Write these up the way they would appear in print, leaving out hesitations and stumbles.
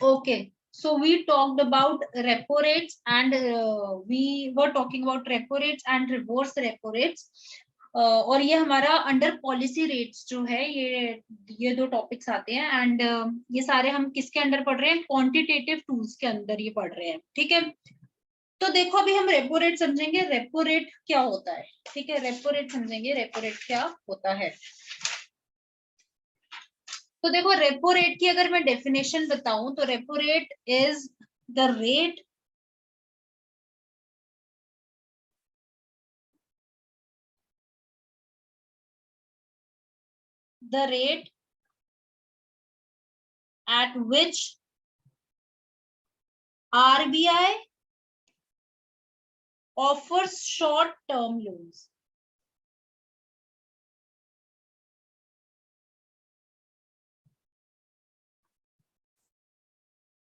Okay, so we talked about repo rates and we were talking about repo rates and reverse repo rates. और ये हमारा under policy rates जो है ये दो टॉपिक्स आते हैं एंड ये सारे हम किसके अंडर पढ़ रहे हैं, क्वांटिटेटिव टूल्स के अंदर ये पढ़ रहे हैं. ठीक है, तो देखो अभी हम रेपो रेट समझेंगे. रेपो रेट क्या होता है? ठीक है, रेपो रेट समझेंगे, रेपो रेट क्या होता है. तो देखो रेपो रेट की अगर मैं डेफिनेशन बताऊं तो repo rate is the rate at which RBI offers short term loans.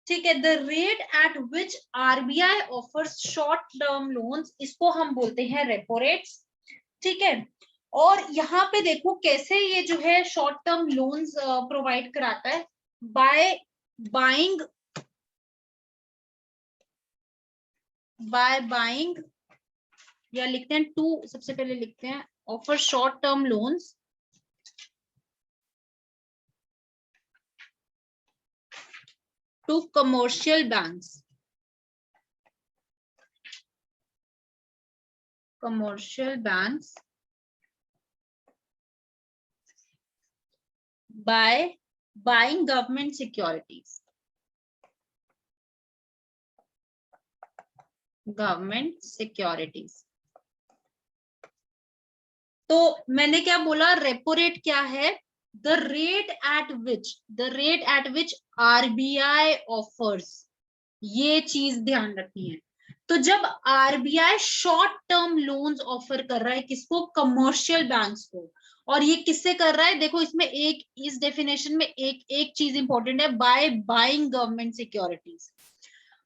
ठीक है, the rate at which RBI offers short term loans, इसको हम बोलते हैं रेपो रेट्स. ठीक है, और यहाँ पे देखो कैसे ये जो है शॉर्ट टर्म लोन्स प्रोवाइड कराता है. बाय बाइंग या लिखते हैं टू, सबसे पहले लिखते हैं offer short term loans to commercial banks. By buying government securities. तो मैंने क्या बोला, रेपो रेट क्या है? The rate at which RBI offers. ये चीज ध्यान रखनी है. तो जब RBI short term loans offer कर रहा है किसको? कमर्शियल बैंक्स को. और ये किससे कर रहा है? देखो इसमें एक, इस डेफिनेशन में एक चीज इंपॉर्टेंट है, बाय बाइंग गवर्नमेंट सिक्योरिटीज.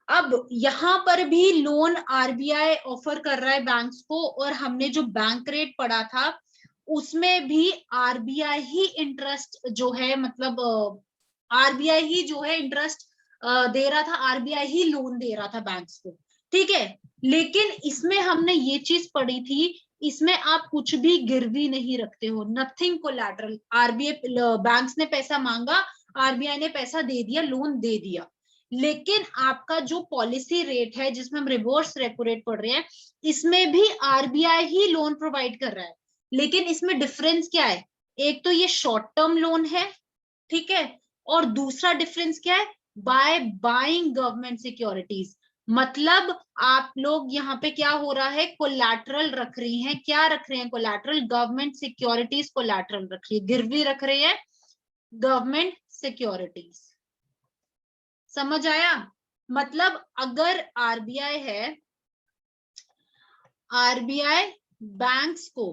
अब यहाँ पर भी लोन आरबीआई ऑफर कर रहा है बैंक्स को, और हमने जो बैंक रेट पढ़ा था उसमें भी आरबीआई ही इंटरेस्ट जो है, मतलब आरबीआई ही जो है इंटरेस्ट दे रहा था, आरबीआई ही लोन दे रहा था बैंक्स को. ठीक है, लेकिन इसमें हमने ये चीज पढ़ी थी, इसमें आप कुछ भी गिरवी नहीं रखते हो, नथिंग कोलैटरल. आरबीआई बैंक्स ने पैसा मांगा, आरबीआई ने पैसा दे दिया, लोन दे दिया. लेकिन आपका जो पॉलिसी रेट है जिसमें हम रिवर्स रेपो रेट पढ़ रहे हैं, इसमें भी आरबीआई ही लोन प्रोवाइड कर रहा है. लेकिन इसमें डिफरेंस क्या है? एक तो ये शॉर्ट टर्म लोन है, ठीक है, और दूसरा डिफरेंस क्या है? By buying government securities. मतलब आप लोग यहाँ पे क्या हो रहा है, कोलैटरल रख रही हैं. क्या रख रहे हैं? कोलैटरल. गवर्नमेंट सिक्योरिटीज कोलैटरल रख रही है, गिरवी रख रहे हैं गवर्नमेंट सिक्योरिटीज. समझ आया? मतलब अगर आरबीआई है, आरबीआई बैंक्स को,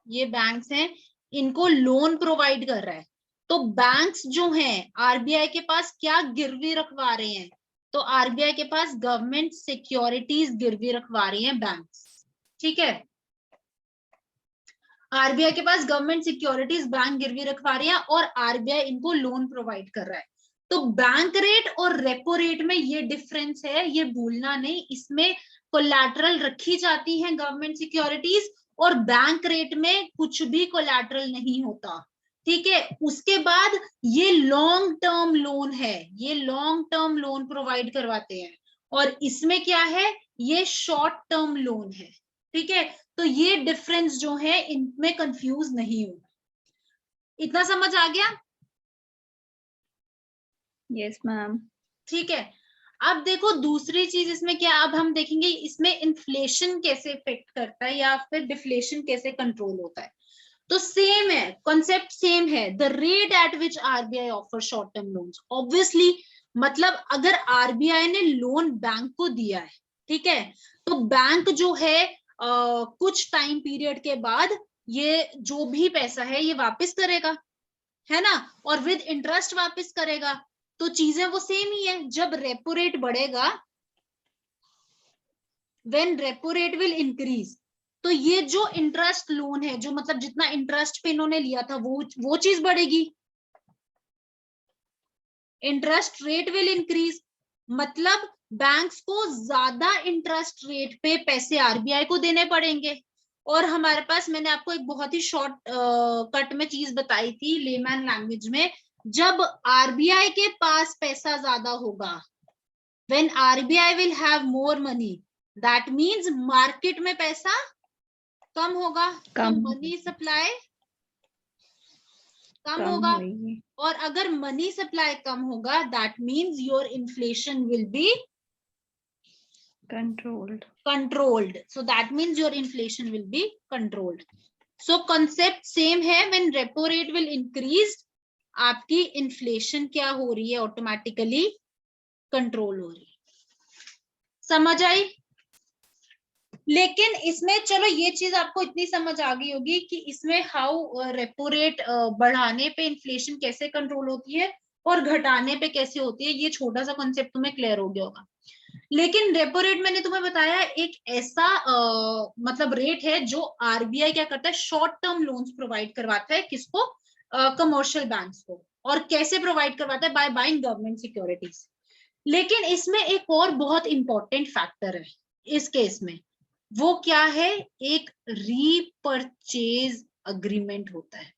ये बैंक्स हैं, इनको लोन प्रोवाइड कर रहा है, तो बैंक्स जो हैं आरबीआई के पास क्या गिरवी रखवा रहे हैं? तो आरबीआई के पास गवर्नमेंट सिक्योरिटीज गिरवी रखवा रही हैं बैंक्स. ठीक है, आरबीआई के पास गवर्नमेंट सिक्योरिटीज बैंक गिरवी रखवा रही है और आरबीआई इनको लोन प्रोवाइड कर रहा है. तो बैंक रेट और रेपो रेट में ये डिफरेंस है, ये भूलना नहीं. इसमें कोलैटरल रखी जाती है गवर्नमेंट सिक्योरिटीज, और बैंक रेट में कुछ भी कोलैटरल नहीं होता. ठीक है, उसके बाद ये लॉन्ग टर्म लोन है, ये लॉन्ग टर्म लोन प्रोवाइड करवाते हैं, और इसमें क्या है? ये शॉर्ट टर्म लोन है. ठीक है, तो ये डिफरेंस जो है इनमें कंफ्यूज नहीं होना. इतना समझ आ गया? Yes ma'am. ठीक है, अब देखो दूसरी चीज इसमें क्या, अब हम देखेंगे इसमें इन्फ्लेशन कैसे इफेक्ट करता है या फिर डिफ्लेशन कैसे कंट्रोल होता है. तो सेम है, कॉन्सेप्ट सेम है. The rate at which RBI offer short term loans, obviously मतलब अगर आरबीआई ने लोन बैंक को दिया है, ठीक है, तो बैंक जो है कुछ टाइम पीरियड के बाद ये जो भी पैसा है ये वापस करेगा, है ना, और विद इंटरेस्ट वापस करेगा. तो चीजें वो सेम ही है. जब रेपो रेट बढ़ेगा, when repo rate will increase, तो ये जो इंटरेस्ट लोन है, जो मतलब जितना इंटरेस्ट पे इन्होंने लिया था वो चीज बढ़ेगी. इंटरेस्ट रेट विल इंक्रीज, मतलब बैंक्स को ज्यादा इंटरेस्ट रेट पे पैसे आरबीआई को देने पड़ेंगे। और हमारे पास, मैंने आपको एक बहुत ही शॉर्ट कट में चीज बताई थी लेमैन लैंग्वेज में, जब आरबीआई के पास पैसा ज्यादा होगा, when RBI will have more money, that means market में पैसा कम होगा, तो मनी सप्लाई कम होगा, और अगर मनी सप्लाई कम होगा, that means your inflation will be controlled. So that means your inflation will be controlled. So concept same है, when repo rate will increase, आपकी इन्फ्लेशन क्या हो रही है, ऑटोमेटिकली कंट्रोल हो रही है। समझ आई? लेकिन इसमें चलो ये चीज आपको इतनी समझ आ गई होगी कि इसमें हाउ रेपो रेट बढ़ाने पे इन्फ्लेशन कैसे कंट्रोल होती है और घटाने पे कैसे होती है, ये छोटा सा कॉन्सेप्ट तुम्हें क्लियर हो गया होगा। लेकिन रेपो रेट मैंने तुम्हें बताया एक ऐसा मतलब रेट है जो आरबीआई क्या करता है, शॉर्ट टर्म लोन्स प्रोवाइड करवाता है, किसको, कमर्शियल बैंक्स को। और कैसे प्रोवाइड करवाता है, बाय बाइंग गवर्नमेंट सिक्योरिटीज। लेकिन इसमें एक और बहुत इंपॉर्टेंट फैक्टर है इस केस में, वो क्या है, एक रीपरचेज अग्रीमेंट होता है।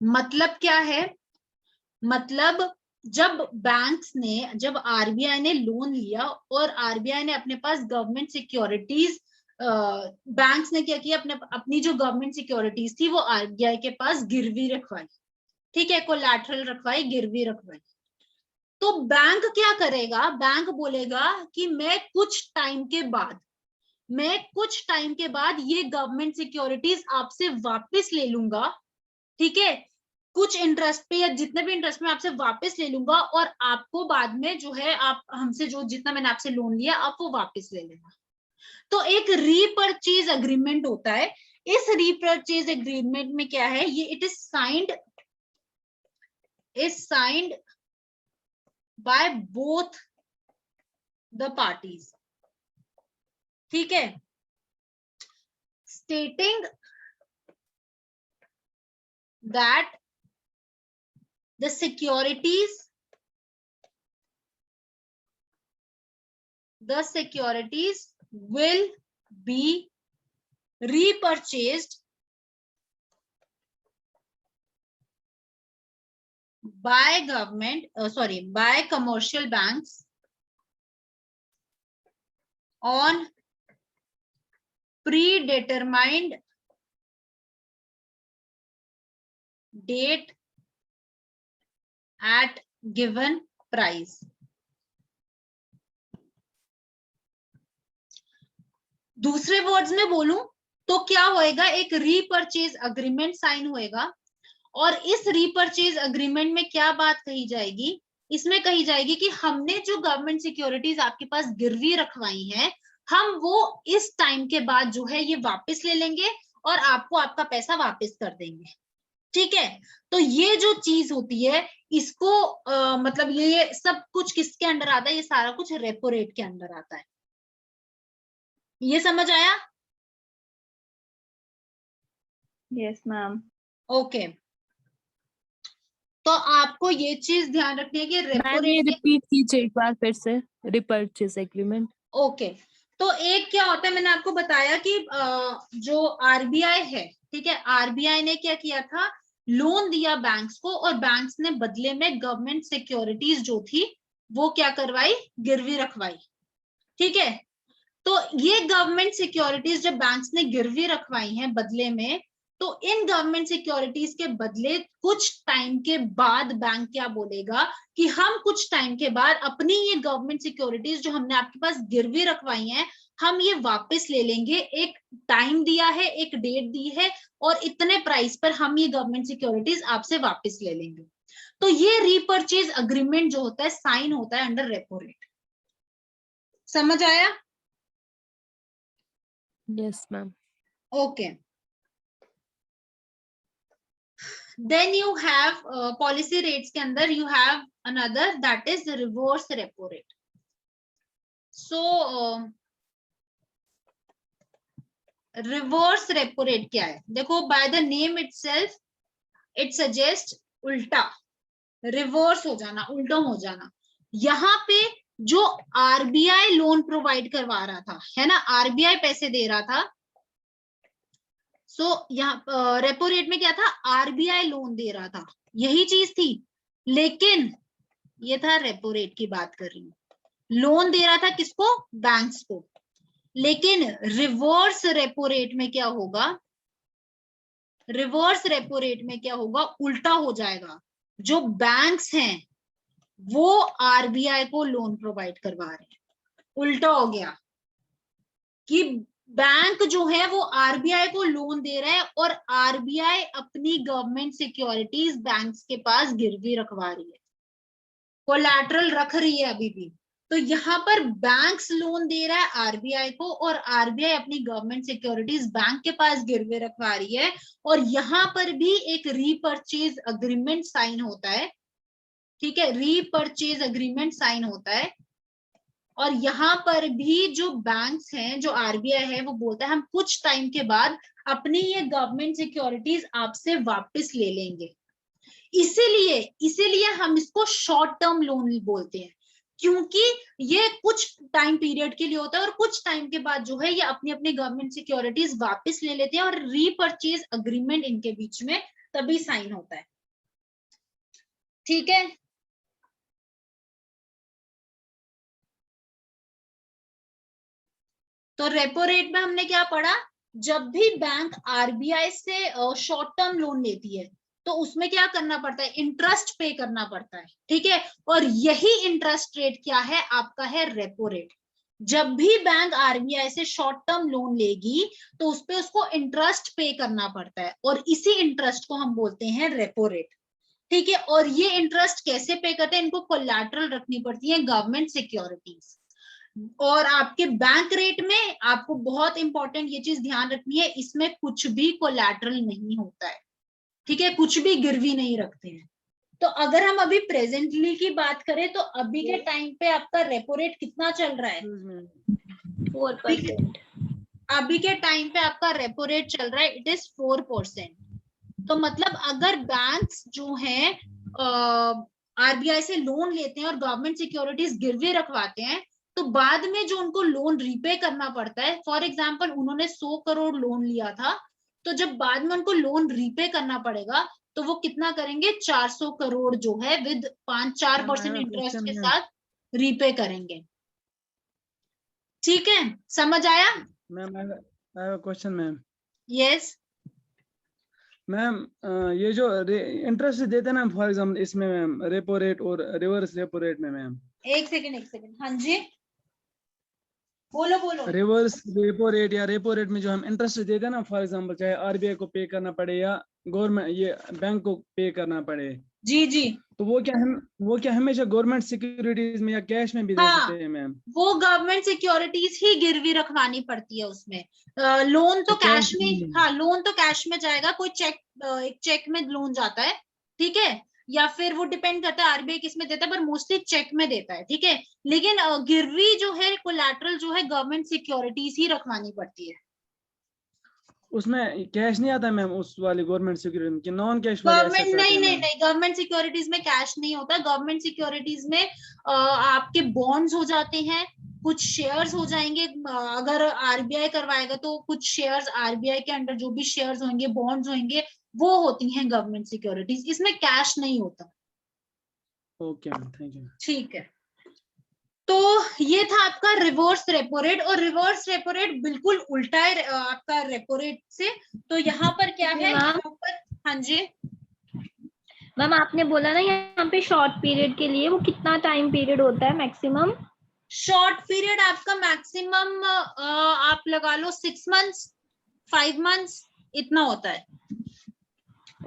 मतलब क्या है, मतलब जब आरबीआई ने लोन लिया और आरबीआई ने अपने पास गवर्नमेंट सिक्योरिटीज, बैंक्स ने क्या किया, अपनी जो गवर्नमेंट सिक्योरिटीज थी वो आरबीआई के पास गिरवी रखवाई, ठीक है, कोलैटरल रखवाई, गिरवी रखवाई। तो बैंक क्या करेगा, बैंक बोलेगा कि मैं कुछ टाइम के बाद ये गवर्नमेंट सिक्योरिटीज आपसे वापस ले लूंगा, ठीक है, कुछ इंटरेस्ट पे या जितने भी इंटरेस्ट में आपसे वापस ले लूंगा, और आपको बाद में जो है, आप हमसे जो जितना मैंने आपसे लोन लिया आप वो वापस ले लेना। तो एक रीपरचेज अग्रीमेंट होता है। इस रीपरचेज एग्रीमेंट में क्या है, ये it is signed by both the parties, ठीक है, stating that the securities will be repurchased by by commercial banks on predetermined date at given price। दूसरे वर्ड्स में बोलूं तो क्या होएगा, एक रीपरचेज अग्रीमेंट साइन होएगा, और इस रीपरचेज अग्रीमेंट में क्या बात कही जाएगी, इसमें कही जाएगी कि हमने जो गवर्नमेंट सिक्योरिटीज आपके पास गिरवी रखवाई हैं, हम वो इस टाइम के बाद जो है ये वापस ले लेंगे और आपको आपका पैसा वापस कर देंगे, ठीक है। तो ये जो चीज होती है इसको मतलब ये सब कुछ किसके अंडर आता है, ये सारा कुछ रेपो रेट के अंडर आता है। ये समझ आया? Yes ma'am. ओके, तो आपको ये चीज ध्यान रखनी है कि रेपो रेट, रिपीट कीजिए एक बार फिर से, रिपर्चेज एग्रीमेंट। ओके, तो एक क्या होता है, मैंने आपको बताया कि जो आरबीआई है, ठीक है, आरबीआई ने क्या किया था, लोन दिया बैंक्स को, और बैंक्स ने बदले में गवर्नमेंट सिक्योरिटीज जो थी वो क्या करवाई, गिरवी रखवाई, ठीक है। तो ये गवर्नमेंट सिक्योरिटीज जब बैंक्स ने गिरवी रखवाई हैं बदले में, तो इन गवर्नमेंट सिक्योरिटीज के बदले कुछ टाइम के बाद बैंक क्या बोलेगा कि हम कुछ टाइम के बाद अपनी ये गवर्नमेंट सिक्योरिटीज जो हमने आपके पास गिरवी रखवाई हैं, हम ये वापस ले लेंगे। एक टाइम दिया है, एक डेट दी है, और इतने प्राइस पर हम ये गवर्नमेंट सिक्योरिटीज आपसे वापस ले लेंगे। तो ये रीपरचेज अग्रीमेंट जो होता है साइन होता है अंडर रेपो रेट। समझ आया? Yes ma'am. Okay. Then you have policy rates के अंदर you have another, that is reverse repo rate. So reverse repo rate क्या है, देखो by the name itself it suggests उल्टा, रिवर्स हो जाना, उल्टा हो जाना। यहाँ पे जो आरबीआई लोन प्रोवाइड करवा रहा था, है ना, आरबीआई पैसे दे रहा था, सो यहाँ रेपो रेट में क्या था, आरबीआई लोन दे रहा था, यही चीज थी। लेकिन ये था रेपो रेट की बात कर रही हूँ, लोन दे रहा था किसको, बैंक्स को। लेकिन रिवर्स रेपो रेट में क्या होगा, रिवर्स रेपो रेट में क्या होगा, उल्टा हो जाएगा। जो बैंक्स हैं वो आरबीआई को लोन प्रोवाइड करवा रहे हैं, उल्टा हो गया कि बैंक जो है वो आरबीआई को लोन दे रहा है और आरबीआई अपनी गवर्नमेंट सिक्योरिटीज बैंक्स के पास गिरवी रखवा रही है, कोलैटरल रख रही है अभी भी। तो यहाँ पर बैंक्स लोन दे रहा है आरबीआई को और आरबीआई अपनी गवर्नमेंट सिक्योरिटीज बैंक के पास गिरवे रखवा रही है, और यहाँ पर भी एक रीपर्चेज अग्रीमेंट साइन होता है, ठीक है, रीपर्चेज अग्रीमेंट साइन होता है। और यहाँ पर भी जो बैंक्स हैं, जो आरबीआई है, वो बोलता है हम कुछ टाइम के बाद अपनी ये गवर्नमेंट सिक्योरिटीज आपसे वापस ले लेंगे। इसीलिए हम इसको शॉर्ट टर्म लोन बोलते हैं, क्योंकि ये कुछ टाइम पीरियड के लिए होता है और कुछ टाइम के बाद जो है ये अपनी अपनी गवर्नमेंट सिक्योरिटीज वापस ले लेते हैं, और रीपर्चेज अग्रीमेंट इनके बीच में तभी साइन होता है, ठीक है। तो रेपो रेट में हमने क्या पढ़ा, जब भी बैंक आरबीआई से शॉर्ट टर्म लोन लेती है तो उसमें क्या करना पड़ता है, इंटरेस्ट पे करना पड़ता है, ठीक है। और यही इंटरेस्ट रेट क्या है, आपका है रेपो रेट। जब भी बैंक आरबीआई से शॉर्ट टर्म लोन लेगी तो उस पे उसको इंटरेस्ट पे करना पड़ता है, और इसी इंटरेस्ट को हम बोलते हैं रेपो रेट, ठीक है। और ये इंटरेस्ट कैसे पे करते हैं, इनको कोलैटरल रखनी पड़ती है गवर्नमेंट सिक्योरिटीज। और आपके बैंक रेट में आपको बहुत इंपॉर्टेंट ये चीज ध्यान रखनी है, इसमें कुछ भी कोलैटरल नहीं होता है, ठीक है, कुछ भी गिरवी नहीं रखते हैं। तो अगर हम अभी प्रेजेंटली की बात करें तो अभी के टाइम पे आपका रेपो रेट कितना चल रहा है, 4%। अभी के टाइम पे आपका रेपो रेट चल रहा है, इट इज 4%। तो मतलब अगर बैंक्स जो हैं आरबीआई से लोन लेते हैं और गवर्नमेंट सिक्योरिटीज गिरवी रखवाते हैं, तो बाद में जो उनको लोन रीपे करना पड़ता है, फॉर एग्जाम्पल उन्होंने 100 करोड़ लोन लिया था, तो जब बाद में उनको लोन रीपे करना पड़ेगा तो वो कितना करेंगे, 400 करोड़ जो है विद 4% इंटरेस्ट के साथ रीपे करेंगे, ठीक है, समझ आया ma'am? I have a question ma'am. Yes ma'am ये जो इंटरेस्ट देते हैं ना, फॉर एग्जाम्पल इसमें मैम रेपो रेट और रिवर्स रेपो रेट में मैम, एक सेकंड, हाँ जी बोलो। रिवर्स रेपो रेट या रेपो रेट में जो हम इंटरेस्ट देते हैं ना, फॉर एग्जांपल चाहे आरबीआई को पे करना पड़े या गवर्नमेंट ये बैंक को पे करना पड़े, जी तो वो क्या हमेशा गवर्नमेंट सिक्योरिटीज में या कैश में भी दे सकते हैं मैम? वो गवर्नमेंट सिक्योरिटीज ही गिरवी रखवानी पड़ती है उसमें। लोन तो कैश में, हाँ लोन तो कैश में जाएगा, कोई एक चेक में लोन जाता है, ठीक है, या फिर वो डिपेंड करता है आरबीआई किस में देता है, पर मोस्टली चेक में देता है, ठीक है। लेकिन गिरवी जो है, कोलैटरल जो है, गवर्नमेंट सिक्योरिटीज ही रखवानी पड़ती है। उसमें कैश नहीं आता मैम उस वाली गवर्नमेंट सिक्योरिटी की, नॉन कैश गवर्नमेंट नहीं, गवर्नमेंट सिक्योरिटीज में कैश नहीं होता। गवर्नमेंट सिक्योरिटीज में आपके बॉन्ड्स हो जाते हैं, कुछ शेयर्स हो जाएंगे, अगर आरबीआई करवाएगा तो कुछ शेयर्स आरबीआई के अंडर जो भी शेयर्स होंगे, बॉन्ड्स होंगे, वो होती हैं गवर्नमेंट सिक्योरिटीज, इसमें कैश नहीं होता। Okay ma'am, thank you. ठीक है, तो ये था आपका रिवर्स रेपो रेट, और रिवर्स रेपो रेट बिल्कुल उल्टा है आपका रेपो रेट से। तो यहाँ पर क्या है, यहाँ पर, हाँ जी मैम आपने बोला ना यहाँ पे शॉर्ट पीरियड के लिए वो कितना टाइम पीरियड होता है मैक्सिमम? शॉर्ट पीरियड आपका मैक्सिमम आप लगा लो 6 मंथ्स 5 मंथ्स इतना होता है।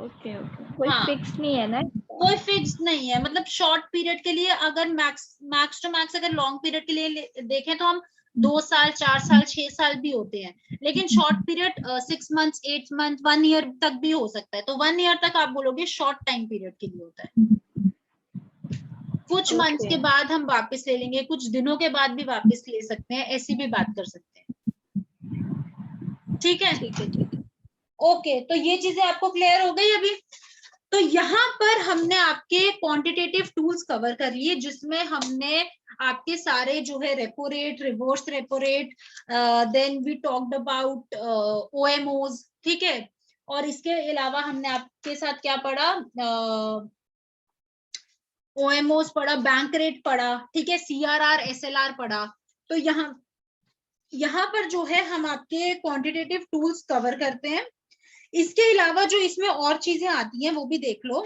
ओके कोई फिक्स नहीं है ना? कोई फिक्स नहीं है, मतलब शॉर्ट पीरियड के लिए अगर मैक्स टू मैक्स अगर लॉन्ग पीरियड के लिए देखें तो हम 2 साल 4 साल 6 साल भी होते हैं, लेकिन short period 6 months 8 month 1 year तक भी हो सकता है। तो 1 ईयर तक आप बोलोगे शॉर्ट टाइम पीरियड के लिए होता है। कुछ मंथ्स के बाद हम वापस ले लेंगे, कुछ दिनों के बाद भी वापस ले सकते हैं, ऐसी भी बात कर सकते हैं, ठीक है। ओके, तो ये चीजें आपको क्लियर हो गई अभी? तो यहाँ पर हमने आपके क्वांटिटेटिव टूल्स कवर कर लिए, जिसमें हमने आपके सारे जो है repo rate, reverse repo rate, then we talked about OMOs, ठीक है। और इसके अलावा हमने आपके साथ क्या पढ़ा, ओएमओज पढ़ा, बैंक रेट पढ़ा, ठीक है, सीआरआर, एसएलआर पढ़ा। तो यहाँ पर जो है हम आपके क्वांटिटेटिव टूल्स कवर करते हैं। इसके अलावा जो इसमें और चीजें आती हैं वो भी देख लो।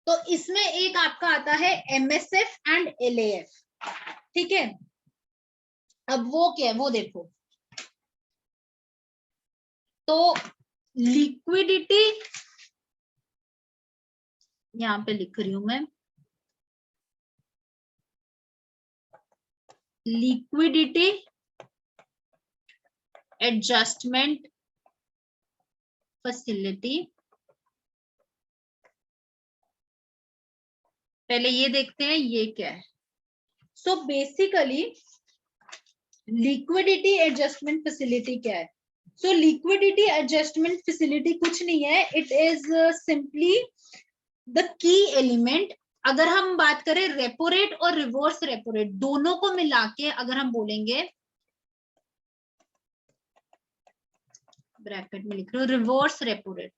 तो इसमें एक आपका आता है एमएसएफ एंड एलएएफ, ठीक है। अब वो क्या है वो देखो। तो लिक्विडिटी, यहां पे लिख रही हूं मैं, लिक्विडिटी एडजस्टमेंट फैसिलिटी। पहले ये देखते हैं ये क्या है। So basically liquidity adjustment facility क्या है? सो लिक्विडिटी एडजस्टमेंट फैसिलिटी कुछ नहीं है, it is simply the key element. अगर हम बात करें रेपो रेट और रिवर्स रेपो रेट दोनों को मिला के अगर हम बोलेंगे, ब्रैकेट में लिख रहे हो रिवर्स रेपो रेट,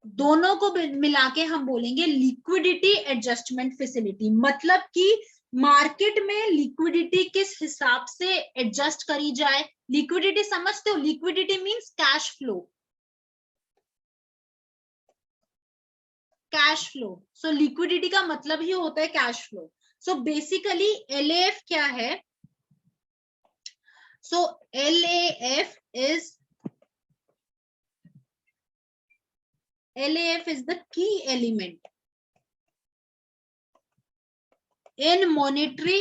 दोनों को मिला के हम बोलेंगे लिक्विडिटी एडजस्टमेंट फैसिलिटी। मतलब कि मार्केट में लिक्विडिटी किस हिसाब से एडजस्ट करी जाए। लिक्विडिटी समझते हो? Liquidity means cash flow, cash flow. So liquidity का मतलब ही होता है cash flow. So basically LAF क्या है? सो LAF is the key element in monetary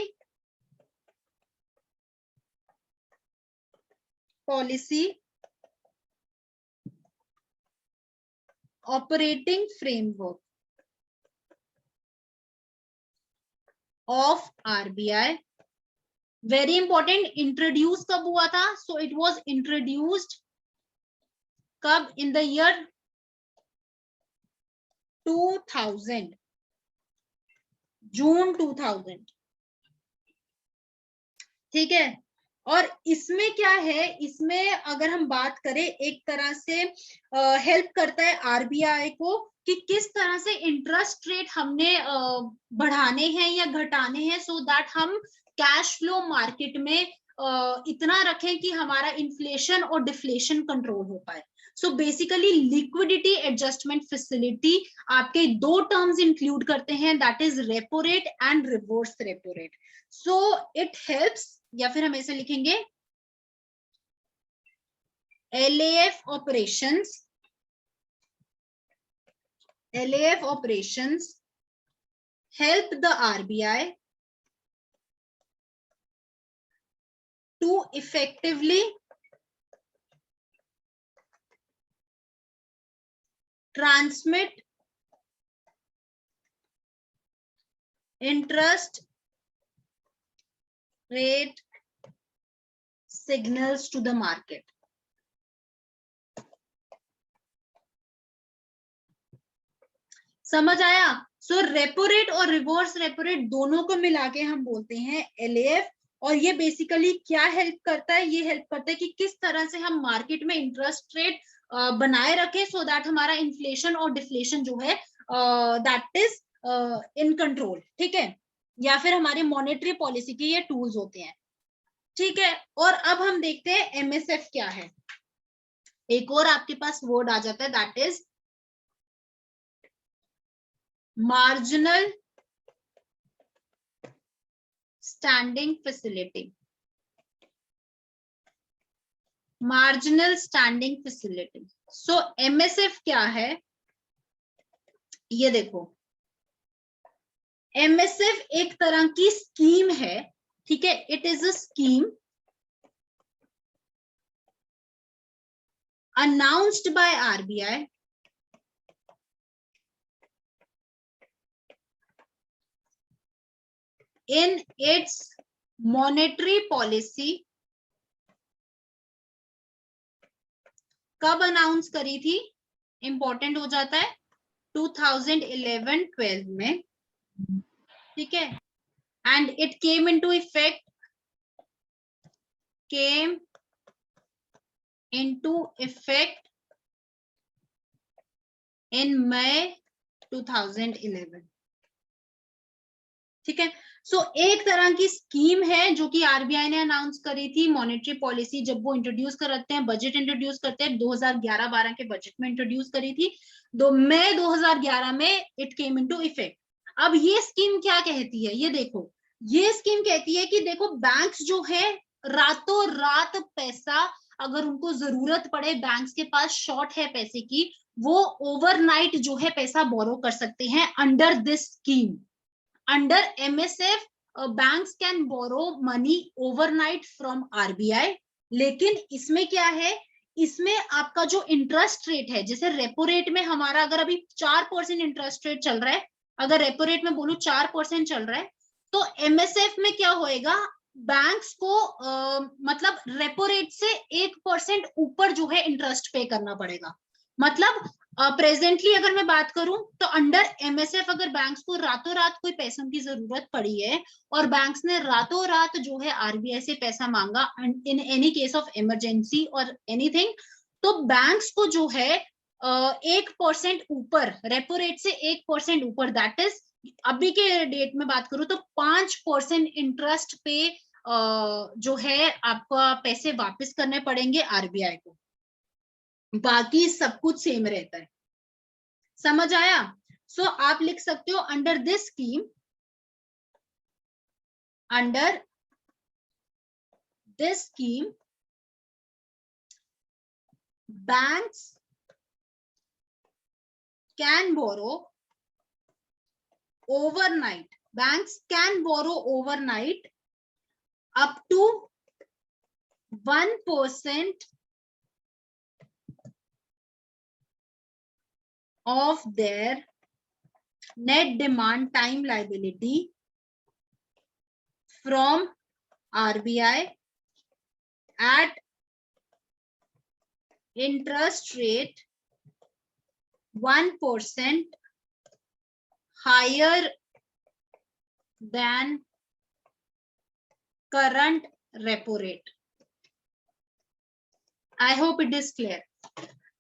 policy operating framework of RBI. Very important, introduce कब हुआ था? So it was introduced कब? In the year 2000, जून 2000, ठीक है। और इसमें क्या है, इसमें अगर हम बात करें एक तरह से हेल्प करता है आरबीआई को कि किस तरह से इंटरेस्ट रेट हमने बढ़ाने हैं या घटाने हैं, सो दैट हम कैश फ्लो मार्केट में इतना रखें कि हमारा इन्फ्लेशन और डिफ्लेशन कंट्रोल हो पाए। So basically liquidity adjustment facility आपके दो टर्म्स इंक्लूड करते हैं, that is repo rate and reverse repo rate. So it helps, या फिर हम ऐसे लिखेंगे LAF operations help the RBI to effectively transmit interest rate signals to the market. समझ आया? सो रेपो रेट और रिवर्स रेपो रेट दोनों को मिला के हम बोलते हैं LAF। और ये बेसिकली क्या हेल्प करता है? ये हेल्प करता है कि किस तरह से हम मार्केट में इंटरेस्ट रेट बनाए रखें, सो दैट हमारा इन्फ्लेशन और डिफ्लेशन जो है दैट इज इन कंट्रोल, ठीक है। या फिर हमारी मॉनेटरी पॉलिसी के ये टूल्स होते हैं, ठीक है। और अब हम देखते हैं MSF क्या है। एक और आपके पास वर्ड आ जाता है, that is marginal standing facility. Marginal standing facility. So MSF क्या है ये देखो। MSF एक तरह की स्कीम है, ठीक है। It is a scheme announced by RBI in its monetary policy। कब अनाउंस करी थी? इंपॉर्टेंट हो जाता है, 2011-12 में, ठीक है, and it came into effect in May 2011, ठीक है। सो एक तरह की स्कीम है जो कि आरबीआई ने अनाउंस करी थी, मॉनेटरी पॉलिसी जब वो इंट्रोड्यूस करते हैं, बजट इंट्रोड्यूस करते हैं, 2011-12 के बजट में इंट्रोड्यूस करी थी, तो मई 2011 में इट केम इनटू इफेक्ट। अब ये स्कीम क्या कहती है, ये देखो, ये स्कीम कहती है कि देखो बैंक्स जो है रातों रात पैसा, अगर उनको जरूरत पड़े, बैंक्स के पास शॉर्ट है पैसे की, वो ओवरनाइट जो है पैसा बोरो कर सकते हैं under this scheme. Under MSF, banks can borrow money overnight from RBI, लेकिन इसमें क्या है, इसमें आपका जो इंटरेस्ट रेट है, जैसे रेपो रेट में हमारा अगर अभी 4% इंटरेस्ट रेट चल रहा है, अगर रेपो रेट में बोलूं 4% चल रहा है, तो MSF में क्या होएगा, बैंक्स को मतलब रेपो रेट से 1% ऊपर जो है इंटरेस्ट पे करना पड़ेगा। मतलब प्रेजेंटली अगर मैं बात करूं तो अंडर एमएसएफ अगर बैंक्स को रातों रात कोई पैसों की जरूरत पड़ी है और बैंक्स ने रातों रात जो है आरबीआई से पैसा मांगा in any case of emergency और एनीथिंग, तो बैंक्स को जो है 1% ऊपर, रेपो रेट से 1% ऊपर, दैट इज अभी के डेट में बात करूं तो 5% इंटरेस्ट पे जो है आपका पैसे वापस करने पड़ेंगे आरबीआई को, बाकी सब कुछ सेम रहता है। समझ आया? सो आप लिख सकते हो under this scheme, banks can borrow overnight up to 1% of their net demand time liability from RBI at interest rate 1% higher than current repo rate. I hope it is clear.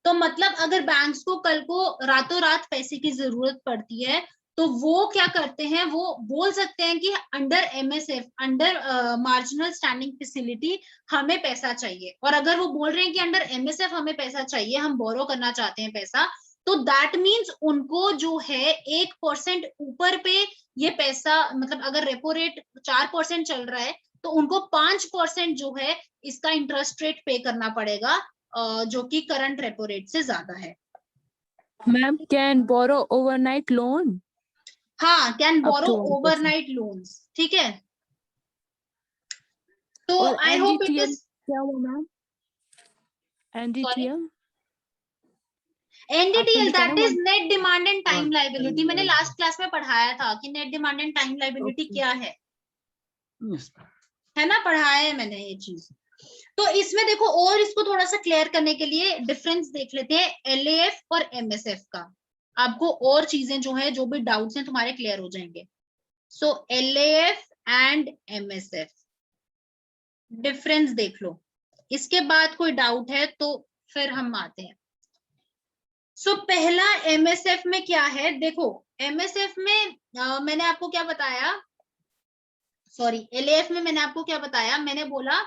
तो मतलब अगर बैंक्स को कल को रातों रात पैसे की जरूरत पड़ती है तो वो क्या करते हैं, वो बोल सकते हैं कि under MSF, under marginal standing facility हमें पैसा चाहिए, और अगर वो बोल रहे हैं कि अंडर एमएसएफ हमें पैसा चाहिए, हम बोरो करना चाहते हैं पैसा, तो दैट मीन्स उनको जो है 1% ऊपर पे ये पैसा, मतलब अगर रेपो रेट 4% चल रहा है तो उनको 5% जो है इसका इंटरेस्ट रेट पे करना पड़ेगा, जो कि करंट रेपो रेट से ज्यादा है। Ma'am can borrow overnight loan, हाँ, can Up borrow to 1%. Overnight loans, ठीक है। तो आई होप इट इज, क्या हुआ मैम? एनडीटीएल एनडीटीएल आपने that is net demand and time हाँ, लायबिलिटी। मैंने लास्ट क्लास में पढ़ाया था कि net demand and time liability क्या है yes. है ना, पढ़ाया है मैंने ये चीज। तो इसमें देखो, और इसको थोड़ा सा क्लियर करने के लिए डिफरेंस देख लेते हैं एलएएफ और एमएसएफ का, आपको और चीजें जो है, जो भी डाउट्स हैं तुम्हारे क्लियर हो जाएंगे। सो एलएएफ एंड एमएसएफ डिफरेंस देख लो, इसके बाद कोई डाउट है तो फिर हम आते हैं। सो पहला एमएसएफ में क्या है, देखो एमएसएफ में मैंने आपको क्या बताया, सॉरी एलएएफ में मैंने आपको क्या बताया, मैंने बोला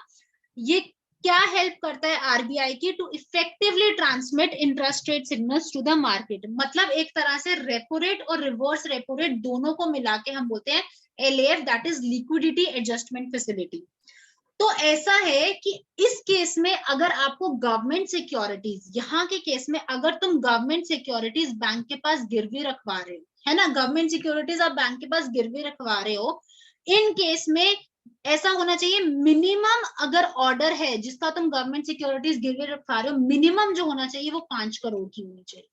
ये क्या हेल्प करता है आरबीआई की to effectively transmit interest rate signals to the market. मतलब एक तरह से रेपो रेट और रिवर्स रेपो रेट दोनों को मिला के हम बोलते हैं LAF, that is liquidity adjustment facility. तो ऐसा है कि इस केस में अगर आपको गवर्नमेंट सिक्योरिटीज, यहाँ के केस में अगर तुम गवर्नमेंट सिक्योरिटीज बैंक के पास गिरवी रखवा रहे हो, है ना, गवर्नमेंट सिक्योरिटीज आप बैंक के पास गिरवी रखवा रहे हो, इन केस में ऐसा होना चाहिए मिनिमम, अगर ऑर्डर है जिसका तुम गवर्नमेंट सिक्योरिटीज गिरवी रखवा रहे हो, मिनिमम जो होना चाहिए वो 5 करोड़ की होनी चाहिए।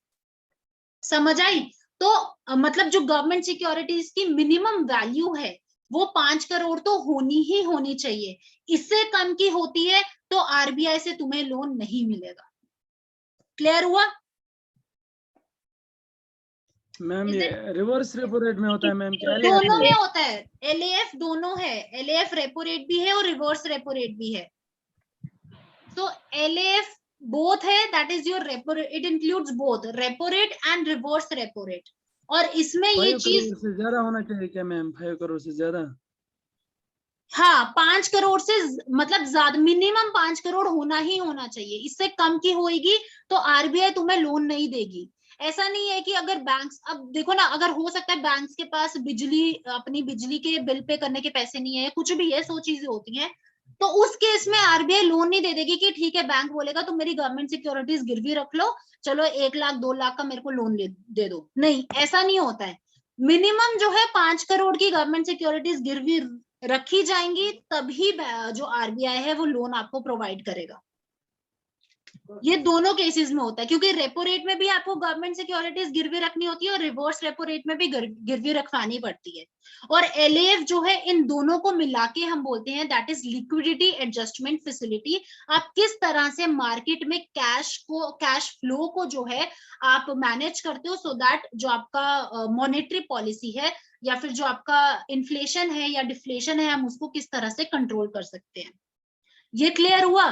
समझ आई? तो मतलब जो गवर्नमेंट सिक्योरिटीज की मिनिमम वैल्यू है वो 5 करोड़ तो होनी ही होनी चाहिए, इससे कम की होती है तो आरबीआई से तुम्हें लोन नहीं मिलेगा। क्लियर हुआ? मैम Is ये it- रिवर्स रेपो रेट में होता है मैम क्या LAF दोनों में? में होता है, LAF दोनों है, LAF रेपो रेट भी है और रिवर्स रेपो रेट भी है। So LAF both है, that is your repo rate, it includes both repo rate and reverse repo rate। और इसमें ये 5 चीज, करोड़ से ज्यादा होना चाहिए क्या मैम? 5 करोड़ से ज्यादा? हाँ 5 करोड़ से मतलब ज्यादा, मिनिमम 5 करोड़ होना ही होना चाहिए। इससे कम की होगी तो आरबीआई तुम्हें लोन नहीं देगी। ऐसा नहीं है कि अगर बैंक्स, अब देखो ना, अगर हो सकता है बैंक्स के पास बिजली, अपनी बिजली के बिल पे करने के पैसे नहीं है, कुछ भी है, 100 चीजें होती हैं, तो उस केस में आरबीआई लोन नहीं दे देगी कि ठीक है, बैंक बोलेगा तुम मेरी गवर्नमेंट सिक्योरिटीज गिरवी रख लो, चलो 1 लाख 2 लाख का मेरे को लोन दे दो। नहीं, ऐसा नहीं होता है। मिनिमम जो है 5 करोड़ की गवर्नमेंट सिक्योरिटीज गिरवी रखी जाएंगी, तभी जो आरबीआई है वो लोन आपको प्रोवाइड करेगा। ये दोनों केसेस में होता है, क्योंकि रेपो रेट में भी आपको गवर्नमेंट सिक्योरिटीज गिरवी रखनी होती है और रिवर्स रेपो रेट में भी गिरवी रखवानी पड़ती है। और एलएएफ जो है, इन दोनों को मिला के हम बोलते हैं that is liquidity adjustment facility. आप किस तरह से मार्केट में कैश फ्लो को जो है आप मैनेज करते हो, सो दैट जो आपका मॉनेटरी पॉलिसी है या फिर जो आपका इन्फ्लेशन है या डिफ्लेशन है, हम उसको किस तरह से कंट्रोल कर सकते हैं। ये क्लियर हुआ?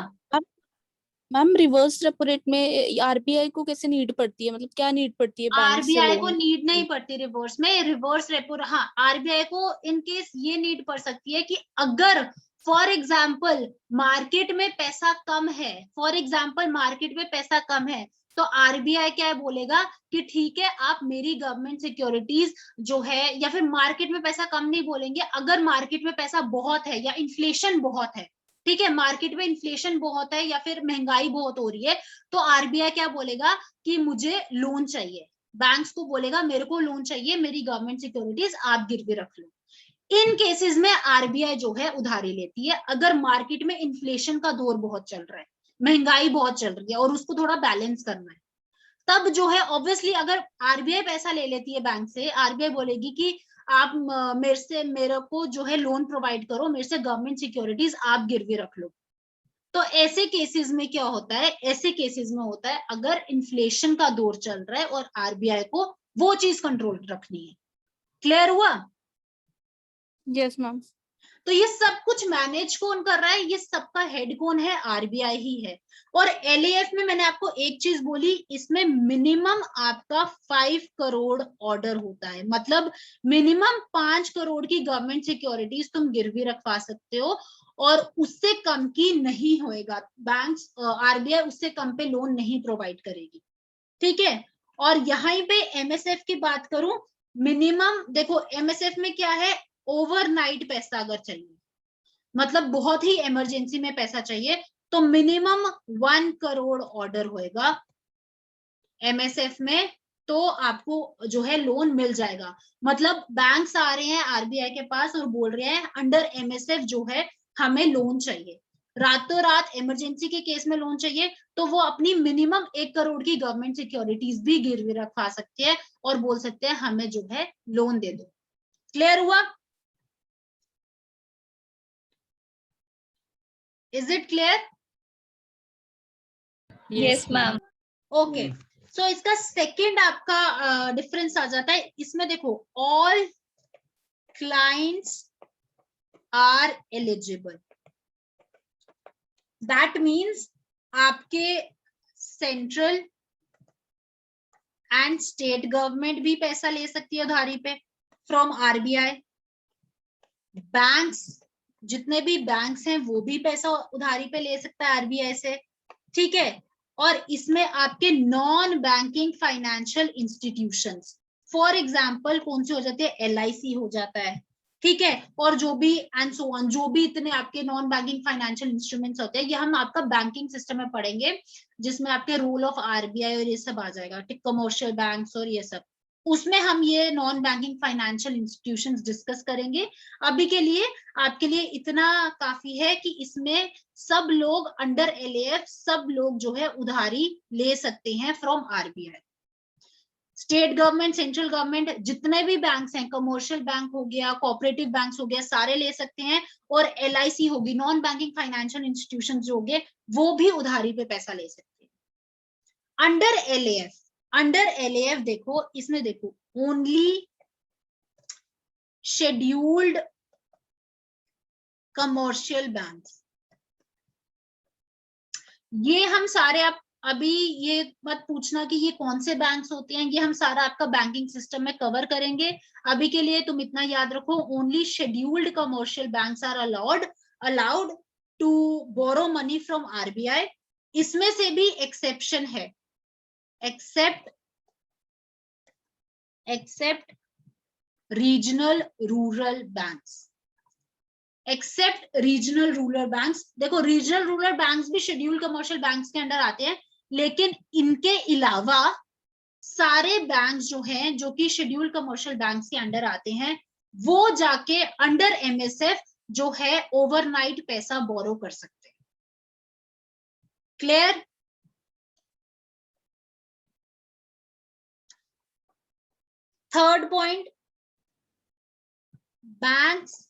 मैम रिवर्स रेपो रेट में आरबीआई को कैसे नीड पड़ती है, मतलब क्या नीड पड़ती है बैंक से आरबीआई को लोन? नीड नहीं पड़ती रिवर्स में, रिवर्स रेपो, हाँ आरबीआई को इन केस ये नीड पड़ सकती है कि अगर फॉर एग्जाम्पल मार्केट में पैसा कम है, फॉर एग्जाम्पल मार्केट में पैसा कम है, तो आरबीआई क्या बोलेगा कि ठीक है, आप मेरी गवर्नमेंट सिक्योरिटीज जो है, या फिर मार्केट में पैसा कम नहीं बोलेंगे, अगर मार्केट में पैसा बहुत है या इन्फ्लेशन बहुत है, ठीक है, मार्केट में इन्फ्लेशन बहुत है या फिर महंगाई बहुत हो रही है, तो आरबीआई क्या बोलेगा कि मुझे लोन चाहिए, बैंक्स को बोलेगा मेरे को लोन चाहिए, मेरी गवर्नमेंट सिक्योरिटीज आप गिरवी रख लो। इन केसेस में आरबीआई जो है उधारी लेती है, अगर मार्केट में इन्फ्लेशन का दौर बहुत चल रहा है, महंगाई बहुत चल रही है और उसको थोड़ा बैलेंस करना है, तब जो है ऑब्वियसली अगर आरबीआई पैसा ले लेती है बैंक से, आरबीआई बोलेगी कि आप मेरे को जो है लोन प्रोवाइड करो, मेरे से गवर्नमेंट सिक्योरिटीज आप गिरवी रख लो। तो ऐसे केसेस में क्या होता है, ऐसे केसेस में होता है अगर इन्फ्लेशन का दौर चल रहा है और आरबीआई को वो चीज कंट्रोल रखनी है। क्लियर हुआ? Yes ma'am. तो ये सब कुछ मैनेज कौन कर रहा है, ये सबका हेड कौन है, आरबीआई ही है। और एलएएफ में मैंने आपको एक चीज बोली, इसमें मिनिमम आपका 5 करोड़ ऑर्डर होता है, मतलब मिनिमम 5 करोड़ की गवर्नमेंट सिक्योरिटीज तुम गिरवी रखवा सकते हो, और उससे कम की नहीं होएगा, बैंक्स आरबीआई उससे कम पे लोन नहीं प्रोवाइड करेगी, ठीक है। और यहीं पे एमएसएफ की बात करूं, मिनिमम देखो एमएसएफ में क्या है, ओवरनाइट पैसा अगर चाहिए, मतलब बहुत ही इमरजेंसी में पैसा चाहिए, तो मिनिमम 1 करोड़ ऑर्डर होएगा एमएसएफ में, तो आपको जो है लोन मिल जाएगा। मतलब बैंक्स आ रहे हैं आरबीआई के पास और बोल रहे हैं अंडर एमएसएफ जो है हमें लोन चाहिए, रातों रात इमरजेंसी के केस में लोन चाहिए, तो वो अपनी मिनिमम 1 करोड़ की गवर्नमेंट सिक्योरिटीज भी गिरवी रखवा सकते हैं और बोल सकते हैं हमें जो है लोन दे दो। क्लियर हुआ? Is it clear? Yes ma'am. Okay, so इसका सेकंड आपका डिफरेंस आ जाता है इसमें, देखो all clients are eligible, that means आपके सेंट्रल एंड स्टेट गवर्नमेंट भी पैसा ले सकती है उधारी पे फ्रॉम आरबीआई, बैंक्स जितने भी बैंक्स हैं वो भी पैसा उधारी पे ले सकता है आरबीआई से, ठीक है। और इसमें आपके non banking financial institutions, for example कौन से हो जाते हैं, एलआईसी हो जाता है, ठीक है, और जो भी एंड सो ऑन, जो भी इतने आपके नॉन बैंकिंग फाइनेंशियल इंस्ट्रूमेंट्स होते हैं, ये हम आपका बैंकिंग सिस्टम में पढ़ेंगे, जिसमें आपके रूल ऑफ आरबीआई और ये सब आ जाएगा, कमर्शियल बैंक्स और ये सब, उसमें हम ये non banking financial institutions discuss करेंगे। अभी के लिए आपके लिए इतना काफी है कि इसमें सब लोग अंडर एलएएफ, सब लोग जो है उधारी ले सकते हैं from RBI. State government, central government, जितने भी बैंक्स हैं, कमर्शियल बैंक हो गया, कोऑपरेटिव बैंक्स हो गया, सारे ले सकते हैं, और एलआईसी होगी, नॉन बैंकिंग फाइनेंशियल इंस्टीट्यूशन जो होंगे वो भी उधारी पे पैसा ले सकते हैं। अंडर एलएएफ देखो, इसमें देखो ओनली शेड्यूल्ड कमर्शियल बैंक्स। ये हम सारे, आप अभी ये मत पूछना कि ये कौन से बैंक्स होते हैं, ये हम सारा आपका बैंकिंग सिस्टम में कवर करेंगे। अभी के लिए तुम इतना याद रखो, only scheduled commercial banks are allowed to borrow money from RBI. इसमें से भी एक्सेप्शन है, except regional rural banks, except regional rural banks. देखो रीजनल रूरल बैंक्स भी शेड्यूल्ड कमर्शियल बैंक्स के अंडर आते हैं, लेकिन इनके अलावा सारे बैंक्स जो हैं जो कि शेड्यूल्ड कमर्शियल बैंक्स के अंडर आते हैं, वो जाके अंडर एमएसएफ जो है ओवरनाइट पैसा बोरो कर सकते हैं। Clear? Third point, banks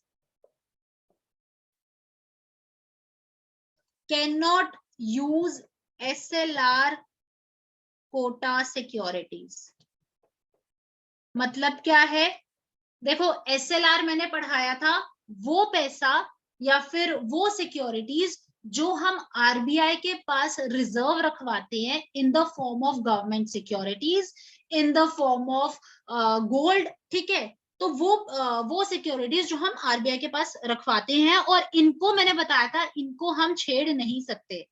cannot use SLR quota securities. मतलब क्या है? देखो SLR मैंने पढ़ाया था, वो पैसा या फिर वो सिक्योरिटीज जो हम आरबीआई के पास रिजर्व रखवाते हैं in the form of government securities, in the form of gold, ठीक है? तो वो सिक्योरिटीज जो हम आरबीआई के पास रखवाते हैं, और इनको मैंने बताया था इनको हम छेड़ नहीं सकते।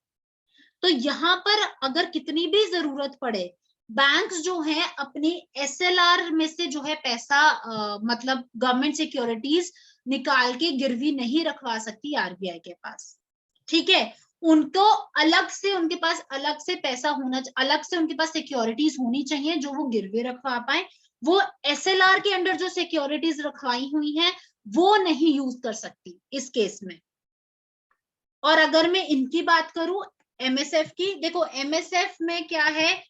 तो यहाँ पर अगर कितनी भी जरूरत पड़े, बैंक्स जो है अपनी एसएलआर में से जो है पैसा मतलब गवर्नमेंट सिक्योरिटीज निकाल के गिरवी नहीं रखवा सकती आरबीआई के पास, ठीक है? उनको अलग से, उनके पास अलग से पैसा होना, अलग से उनके पास सिक्योरिटीज होनी चाहिए जो वो गिरवी रखवा पाए। वो एसएलआर के अंडर जो सिक्योरिटीज रखवाई हुई हैं वो नहीं यूज कर सकती इस केस में। और अगर मैं इनकी बात करूं एमएसएफ की, देखो एमएसएफ में क्या है,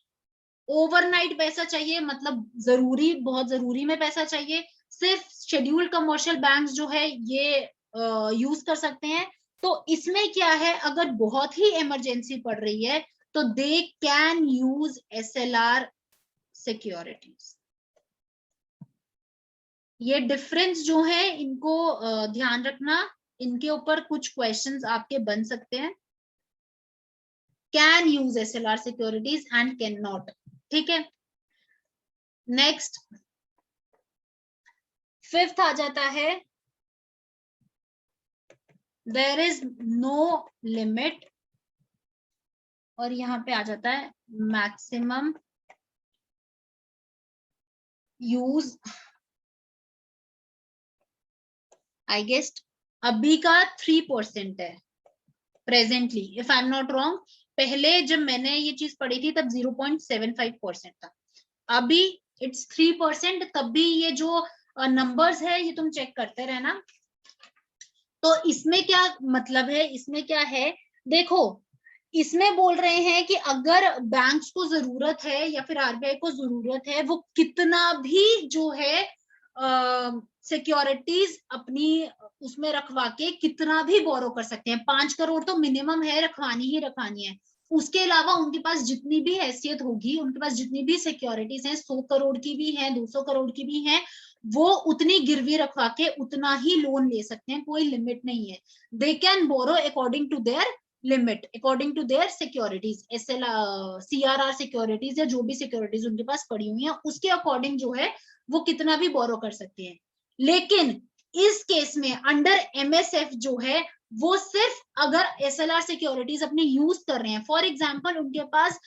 ओवरनाइट पैसा चाहिए, मतलब जरूरी, बहुत जरूरी में पैसा चाहिए, सिर्फ शेड्यूल्ड कमर्शियल बैंक्स जो है ये यूज कर सकते हैं। तो इसमें क्या है, अगर बहुत ही इमरजेंसी पड़ रही है तो they can use SLR securities. ये डिफरेंस जो है इनको ध्यान रखना, इनके ऊपर कुछ क्वेश्चंस आपके बन सकते हैं। Can use SLR securities and can not, ठीक है? नेक्स्ट फिफ्थ आ जाता है, देयर इज नो लिमिट, और यहां पे आ जाता है मैक्सिमम यूज। आई गेस अभी का 3% है presently, if I am not wrong. पहले जब मैंने ये चीज पढ़ी थी तब 0.75% था, अभी इट्स 3%। तब भी ये जो नंबर्स है ये तुम चेक करते रहना। तो इसमें क्या मतलब है, इसमें क्या है, देखो इसमें बोल रहे हैं कि अगर बैंक्स को जरूरत है या फिर आरबीआई को जरूरत है, वो कितना भी जो है सिक्योरिटीज अपनी उसमें रखवा के कितना भी बोरो कर सकते हैं। 5 करोड़ तो मिनिमम है, रखवानी ही रखवानी है। उसके अलावा उनके पास जितनी भी हैसियत होगी, उनके पास जितनी भी सिक्योरिटीज हैं, 100 करोड़ की भी हैं, 200 करोड़ की भी हैं, वो उतनी गिरवी रखवा के उतना ही लोन ले सकते हैं, कोई लिमिट नहीं है। They can borrow according to their limit, according to their securities, CRR securities या जो भी सिक्योरिटीज उनके पास पड़ी हुई है उसके अकॉर्डिंग जो है वो कितना भी बोरो कर सकते हैं। लेकिन इस केस में अंडर एमएसएफ जो है वो सिर्फ अगर एसएलआर सिक्योरिटीज अपने यूज कर रहे हैं, फॉर एग्जांपल उनके पास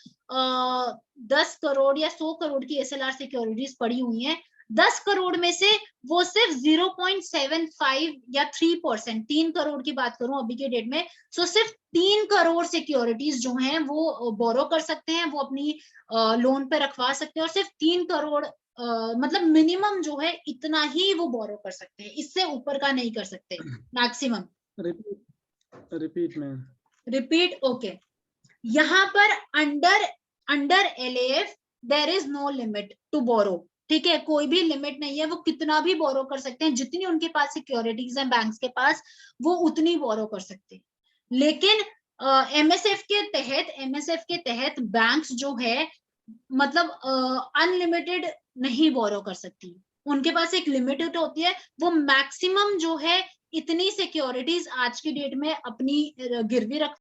10 करोड़ या 100 करोड़ की एसएलआर सिक्योरिटीज पड़ी हुई हैं, 10 करोड़ में से वो सिर्फ 0.75 या 3%, 3 करोड़ की बात करूं अभी के डेट में, सो सिर्फ 3 करोड़ सिक्योरिटीज जो हैं वो बोरो कर सकते हैं, वो अपनी लोन पे रखवा सकते हैं, और सिर्फ 3 करोड़ मतलब मिनिमम जो है इतना ही वो बोरो कर सकते हैं, इससे ऊपर का नहीं कर सकते मैक्सिमम। रिपीट में रिपीट, ओके। यहाँ पर under LAF there is no limit to borrow, ठीक है? कोई भी लिमिट नहीं है, वो कितना भी बोरो कर सकते हैं, जितनी उनके पास सिक्योरिटीज हैं बैंक्स के पास वो उतनी बोरो कर सकते हैं। लेकिन एमएसएफ के तहत बैंक्स जो है मतलब अनलिमिटेड नहीं बोरो कर सकती, उनके पास एक लिमिटेड होती है, वो मैक्सिमम जो है इतनी सिक्योरिटीज आज की डेट में अपनी गिरवी रख